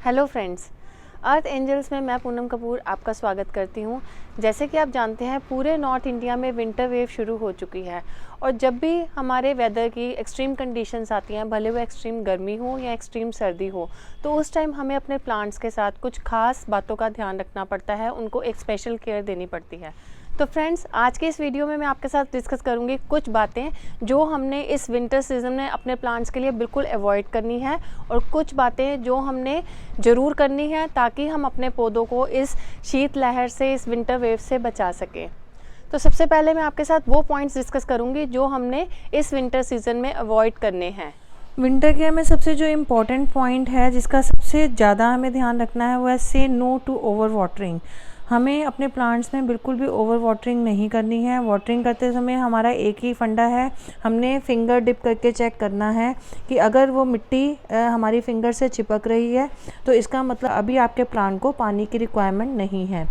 Hello friends, अर्थ angels में मैं पूनम कपूर आपका स्वागत करती हूँ। जैसे कि आप जानते हैं, पूरे नॉर्थ इंडिया में विंटर वेव शुरू हो चुकी है और जब भी हमारे वेदर की एक्सट्रीम कंडीशंस आती हैं, भले वो एक्सट्रीम गर्मी हो या एक्सट्रीम सर्दी हो, तो उस टाइम हमें अपने प्लांट्स के साथ कुछ खास बातों का ध्यान रखना पड़ता है, उनको एक स्पेशल केयर देनी पड़ती है। तो फ्रेंड्स, आज के इस वीडियो में मैं आपके साथ डिस्कस करूंगी कुछ बातें जो हमने इस विंटर सीज़न में अपने प्लांट्स के लिए बिल्कुल अवॉइड करनी है और कुछ बातें जो हमने ज़रूर करनी है ताकि हम अपने पौधों को इस शीत लहर से, इस विंटर वेव से बचा सकें। तो सबसे पहले मैं आपके साथ वो पॉइंट्स डिस्कस करूंगी जो हमने इस विंटर सीज़न में अवॉइड करने हैं। विंटर केयर में सबसे जो इम्पोर्टेंट पॉइंट है जिसका सबसे ज़्यादा हमें ध्यान रखना है वो है से नो टू ओवर वाटरिंग। हमें अपने प्लांट्स में बिल्कुल भी ओवर वाटरिंग नहीं करनी है। वाटरिंग करते समय हमारा एक ही फंडा है, हमने फिंगर डिप करके चेक करना है कि अगर वो मिट्टी हमारी फिंगर से चिपक रही है तो इसका मतलब अभी आपके प्लांट को पानी की रिक्वायरमेंट नहीं है।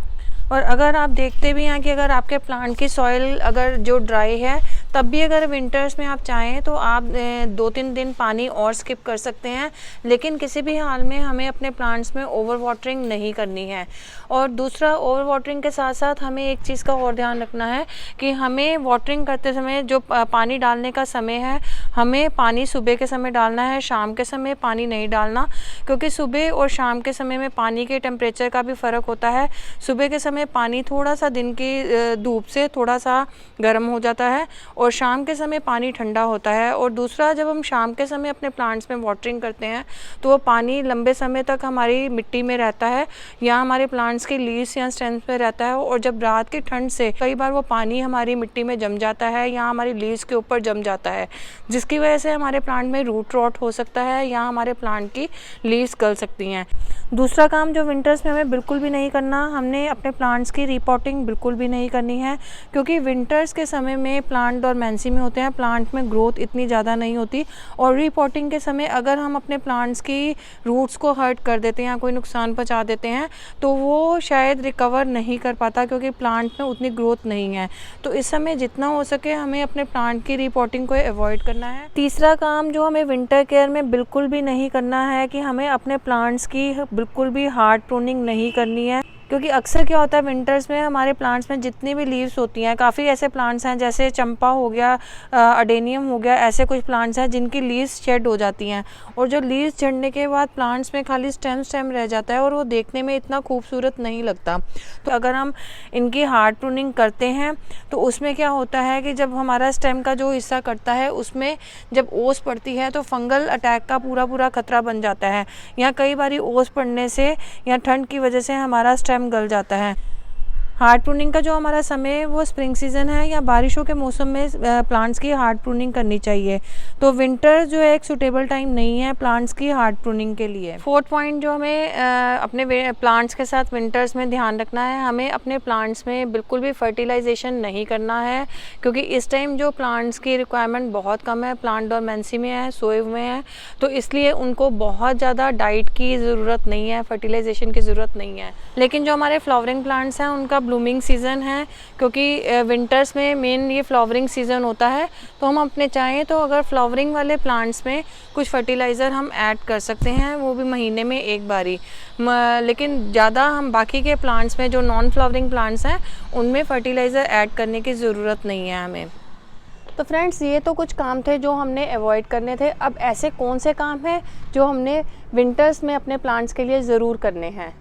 और अगर आप देखते भी हैं कि अगर आपके प्लांट की सॉइल अगर जो ड्राई है, तब भी अगर विंटर्स में आप चाहें तो आप 2-3 दिन पानी और स्किप कर सकते हैं, लेकिन किसी भी हाल में हमें अपने प्लांट्स में ओवर वाटरिंग नहीं करनी है। और दूसरा, ओवर वाटरिंग के साथ साथ हमें एक चीज़ का और ध्यान रखना है कि हमें वाटरिंग करते समय जो पानी डालने का समय है, हमें पानी सुबह के समय डालना है, शाम के समय पानी नहीं डालना, क्योंकि सुबह और शाम के समय में पानी के टेम्परेचर का भी फ़र्क होता है। सुबह के समय पानी थोड़ा सा दिन की धूप से थोड़ा सा गर्म हो जाता है और शाम के समय पानी ठंडा होता है। और दूसरा, जब हम शाम के समय अपने प्लांट्स में वाटरिंग करते हैं तो वो पानी लंबे समय तक हमारी मिट्टी में रहता है या हमारे प्लांट्स की लीव्स या स्टेम्स पे रहता है, और जब रात की ठंड से कई बार वो पानी हमारी मिट्टी में जम जाता है या हमारी लीव्स के ऊपर जम जाता है, जिसकी वजह से हमारे प्लांट में रूट रॉट हो सकता है या हमारे प्लांट की लीव्स गल सकती हैं। दूसरा काम जो विंटर्स में हमें बिल्कुल भी नहीं करना, हमने अपने प्लांट्स की रिपोर्टिंग बिल्कुल भी नहीं करनी है, क्योंकि विंटर्स के समय में प्लांट डोरमेंसी में होते हैं, प्लांट में ग्रोथ इतनी ज़्यादा नहीं होती। और रिपोर्टिंग के समय अगर हम अपने प्लांट्स की रूट्स को हर्ट कर देते हैं या कोई नुकसान पहुंचा देते हैं तो वो शायद रिकवर नहीं कर पाता, क्योंकि प्लांट में उतनी ग्रोथ नहीं है। तो इस समय जितना हो सके हमें अपने प्लांट की रिपोर्टिंग को अवॉइड करना है। तीसरा काम जो हमें विंटर केयर में बिल्कुल भी नहीं करना है कि हमें अपने प्लांट्स की बिल्कुल भी हार्ड प्रूनिंग नहीं करनी है, क्योंकि अक्सर क्या होता है विंटर्स में हमारे प्लांट्स में जितनी भी लीव्स होती हैं, काफ़ी ऐसे प्लांट्स हैं जैसे चंपा हो गया, अडेनियम हो गया, ऐसे कुछ प्लांट्स हैं जिनकी लीव्स शेड हो जाती हैं और जो लीव्स झड़ने के बाद प्लांट्स में खाली स्टेम रह जाता है और वो देखने में इतना खूबसूरत नहीं लगता। तो अगर हम इनकी हार्ड प्रूनिंग करते हैं तो उसमें क्या होता है कि जब हमारा स्टेम का जो हिस्सा कटता है उसमें जब ओस पड़ती है तो फंगल अटैक का पूरा खतरा बन जाता है, या कई बार ओस पड़ने से या ठंड की वजह से हमारा स्टेम गल जाता है। हार्ड प्रूनिंग का जो हमारा समय है वो स्प्रिंग सीजन है या बारिशों के मौसम में प्लांट्स की हार्ड प्रूनिंग करनी चाहिए। तो विंटर जो है एक सूटेबल टाइम नहीं है प्लांट्स की हार्ड प्रूनिंग के लिए। फोर्थ पॉइंट जो हमें अपने प्लांट्स के साथ विंटर्स में ध्यान रखना है, हमें अपने प्लांट्स में बिल्कुल भी फर्टिलाइजेशन नहीं करना है, क्योंकि इस टाइम जो प्लांट्स की रिक्वायरमेंट बहुत कम है, प्लांट डोरमेंसी में है, सोए हुए हैं, तो इसलिए उनको बहुत ज़्यादा डाइट की ज़रूरत नहीं है, फर्टिलाइजेशन की ज़रूरत नहीं है। लेकिन जो हमारे फ्लावरिंग प्लांट्स हैं उनका ब्लूमिंग सीज़न है, क्योंकि विंटर्स में मेन ये फ्लावरिंग सीज़न होता है, तो हम अपने चाहें तो अगर फ्लावरिंग वाले प्लांट्स में कुछ फर्टिलाइज़र हम ऐड कर सकते हैं, वो भी महीने में एक बारी। लेकिन ज़्यादा हम बाकी के प्लांट्स में जो नॉन फ्लावरिंग प्लांट्स हैं उनमें फर्टिलाइज़र ऐड करने की ज़रूरत नहीं है हमें। तो फ्रेंड्स, ये तो कुछ काम थे जो हमने अवॉइड करने थे। अब ऐसे कौन से काम हैं जो हमने विंटर्स में अपने प्लांट्स के लिए ज़रूर करने हैं?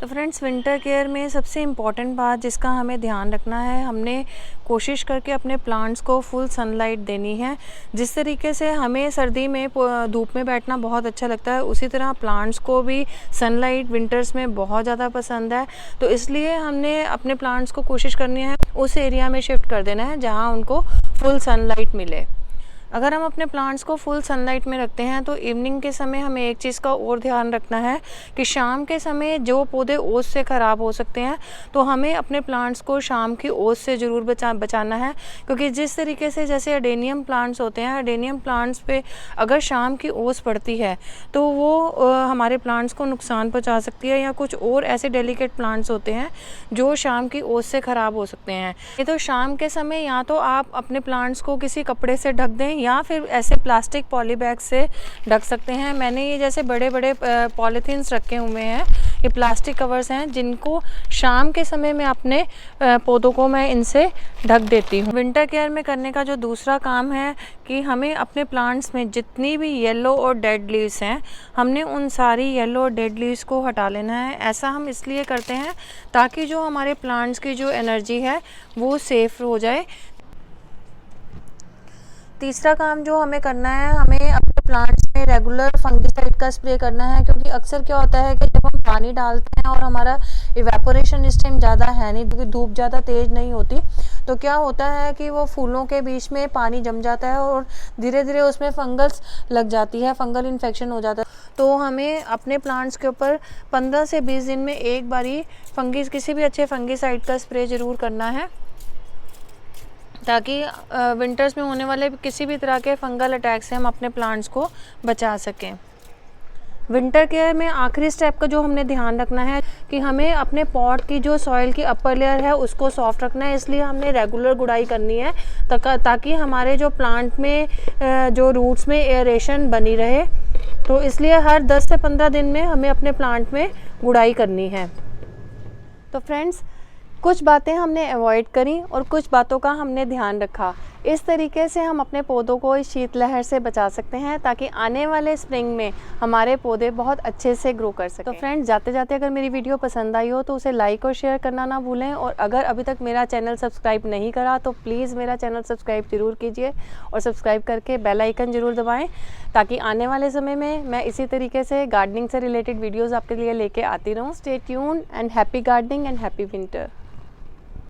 तो फ्रेंड्स, विंटर केयर में सबसे इम्पॉर्टेंट बात जिसका हमें ध्यान रखना है, हमने कोशिश करके अपने प्लांट्स को फुल सनलाइट देनी है। जिस तरीके से हमें सर्दी में धूप में बैठना बहुत अच्छा लगता है, उसी तरह प्लांट्स को भी सनलाइट विंटर्स में बहुत ज़्यादा पसंद है। तो इसलिए हमने अपने प्लांट्स को कोशिश करनी है उस एरिया में शिफ्ट कर देना है जहाँ उनको फुल सनलाइट मिले। अगर हम अपने प्लांट्स को फुल सनलाइट में रखते हैं तो इवनिंग के समय हमें एक चीज़ का और ध्यान रखना है कि शाम के समय जो पौधे ओस से ख़राब हो सकते हैं, तो हमें अपने प्लांट्स को शाम की ओस से ज़रूर बचाना है, क्योंकि जिस तरीके से जैसे अडेनियम प्लांट्स होते हैं, अडेनियम प्लांट्स पे अगर शाम की ओस पड़ती है तो वो हमारे प्लांट्स को नुकसान पहुंचा सकती है, या कुछ और ऐसे डेलिकेट प्लांट्स होते हैं जो शाम की ओस से ख़राब हो सकते हैं। ये तो शाम के समय या तो आप अपने प्लांट्स को किसी कपड़े से ढक दें या फिर ऐसे प्लास्टिक पॉली बैग से ढक सकते हैं। मैंने ये जैसे बड़े बड़े पॉलीथीन्स रखे हुए हैं, ये प्लास्टिक कवर्स हैं जिनको शाम के समय में अपने पौधों को मैं इनसे ढक देती हूँ। विंटर केयर में करने का जो दूसरा काम है कि हमें अपने प्लांट्स में जितनी भी येलो और डेड लीव्स हैं, हमने उन सारी येलो और डेड लीव्स को हटा लेना है। ऐसा हम इसलिए करते हैं ताकि जो हमारे प्लांट्स की जो एनर्जी है वो सेफ हो जाए। तीसरा काम जो हमें करना है, हमें अपने प्लांट्स में रेगुलर फंगिसाइड का स्प्रे करना है, क्योंकि अक्सर क्या होता है कि जब हम पानी डालते हैं और हमारा इवेपोरेशन इस टाइम ज़्यादा है नहीं, क्योंकि धूप ज़्यादा तेज़ नहीं होती, तो क्या होता है कि वो फूलों के बीच में पानी जम जाता है और धीरे धीरे उसमें फंगस लग जाती है, फंगल इन्फेक्शन हो जाता है। तो हमें अपने प्लांट्स के ऊपर 15 से 20 दिन में एक बारी किसी भी अच्छे फंगिसाइड का स्प्रे ज़रूर करना है, ताकि विंटर्स में होने वाले किसी भी तरह के फंगल अटैक से हम अपने प्लांट्स को बचा सकें। विंटर केयर में आखिरी स्टेप का जो हमने ध्यान रखना है कि हमें अपने पॉट की जो सॉइल की अपर लेयर है उसको सॉफ्ट रखना है, इसलिए हमने रेगुलर गुड़ाई करनी है ताकि हमारे जो प्लांट में जो रूट्स में एयरेशन बनी रहे। तो इसलिए हर 10 से 15 दिन में हमें अपने प्लांट में गुड़ाई करनी है। तो फ्रेंड्स, कुछ बातें हमने अवॉइड करी और कुछ बातों का हमने ध्यान रखा। इस तरीके से हम अपने पौधों को इस शीतलहर से बचा सकते हैं ताकि आने वाले स्प्रिंग में हमारे पौधे बहुत अच्छे से ग्रो कर सकें। तो फ्रेंड्स, जाते जाते अगर मेरी वीडियो पसंद आई हो तो उसे लाइक और शेयर करना ना भूलें, और अगर अभी तक मेरा चैनल सब्सक्राइब नहीं करा तो प्लीज़ मेरा चैनल सब्सक्राइब ज़रूर कीजिए और सब्सक्राइब करके बेल आइकन ज़रूर दबाएँ, ताकि आने वाले समय में मैं इसी तरीके से गार्डनिंग से रिलेटेड वीडियोज़ आपके लिए लेके आती रहूँ। Stay tuned and happy gardening and happy winter.